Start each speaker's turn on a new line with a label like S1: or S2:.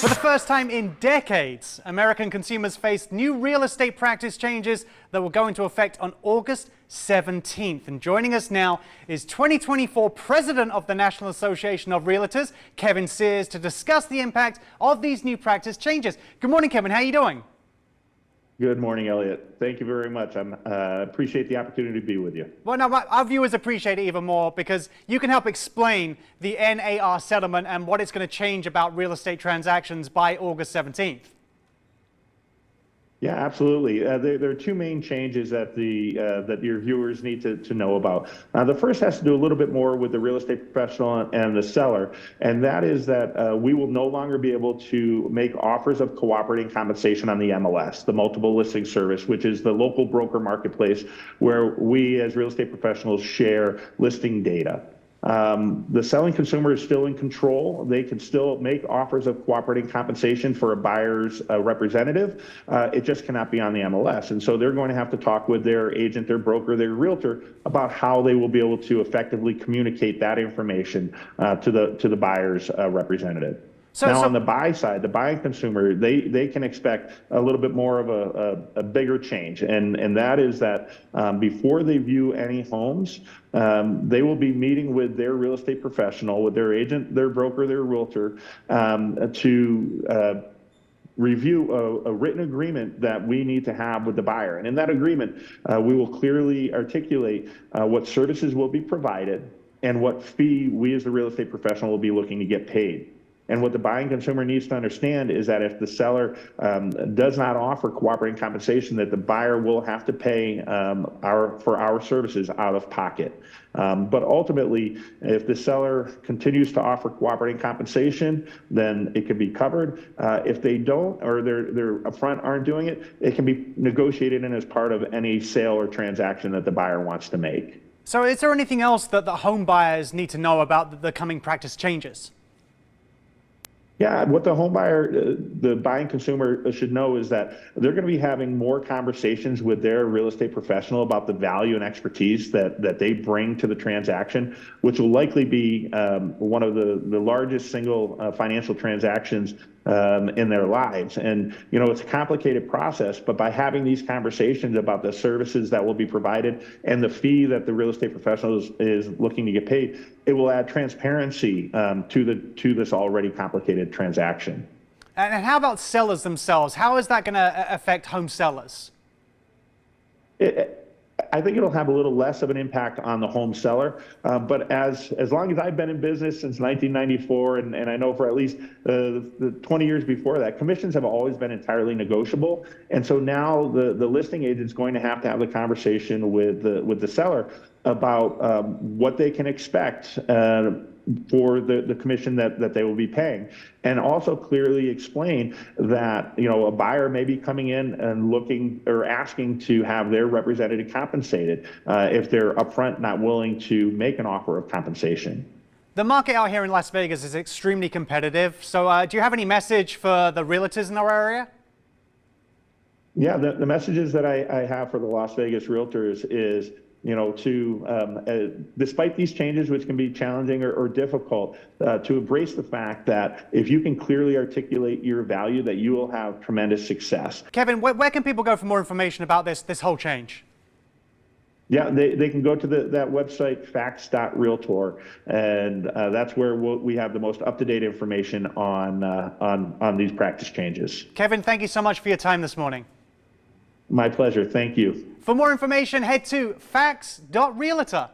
S1: For the first time in decades, American consumers faced new real estate practice changes that will go into effect on August 17th. And joining us now is 2024 President of the National Association of Realtors, Kevin Sears, to discuss the impact of these new practice changes. Good morning, Kevin. How are you doing?
S2: Good morning, Elliott. Thank you very much. I appreciate the opportunity to be with you.
S1: Well, now, our viewers appreciate it even more because you can help explain the NAR settlement and what it's going to change about real estate transactions by August 17th.
S2: Yeah, absolutely. There are two main changes that that your viewers need to know about. The first has to do a little bit more with the real estate professional and the seller, and that is that we will no longer be able to make offers of cooperating compensation on the MLS, the multiple listing service, which is the local broker marketplace where we as real estate professionals share listing data. The selling consumer is still in control. They can still make offers of cooperating compensation for a buyer's representative. It just cannot be on the MLS. And so they're going to have to talk with their agent, their broker, their realtor about how they will be able to effectively communicate that information to the buyer's representative. Now, on the buy side, the buying consumer, they can expect a little bit more of a bigger change, and that is that before they view any homes, they will be meeting with their real estate professional, with their agent, their broker, their realtor, to review a written agreement that we need to have with the buyer. And in that agreement, we will clearly articulate what services will be provided and what fee we as the real estate professional will be looking to get paid. And what the buying consumer needs to understand is that if the seller does not offer cooperating compensation, that the buyer will have to pay for our services out of pocket. But ultimately, if the seller continues to offer cooperating compensation, then it can be covered. If they don't, or they're upfront aren't doing it, it can be negotiated in as part of any sale or transaction that the buyer wants to make.
S1: So is there anything else that the home buyers need to know about the coming practice changes?
S2: Yeah, what the home buyer, the buying consumer should know is that they're going to be having more conversations with their real estate professional about the value and expertise that they bring to the transaction, which will likely be one of the largest single financial transactions in their lives. And, you know, it's a complicated process, but by having these conversations about the services that will be provided and the fee that the real estate professional is looking to get paid, it will add transparency to this already complicated transaction.
S1: And how about sellers themselves? How is that going to affect home sellers?
S2: I think it'll have a little less of an impact on the home seller, but as long as I've been in business since 1994, and I know for at least the 20 years before that, commissions have always been entirely negotiable, and so now the listing agent's going to have the conversation with the seller about what they can expect for the commission that they will be paying, and also clearly explain that, you know, a buyer may be coming in and looking or asking to have their representative compensated if they're upfront not willing to make an offer of compensation.
S1: The market out here in Las Vegas is extremely competitive. So do you have any message for the realtors in our area?
S2: Yeah, the messages that I have for the Las Vegas realtors is, you know, despite these changes, which can be challenging or difficult, to embrace the fact that if you can clearly articulate your value, that you will have tremendous success.
S1: Kevin, where can people go for more information about this whole change?
S2: Yeah, they can go to that website, facts.realtor, and that's where we have the most up-to-date information on these practice changes.
S1: Kevin, thank you so much for your time this morning.
S2: My pleasure. Thank you.
S1: For more information, head to facts.realtor.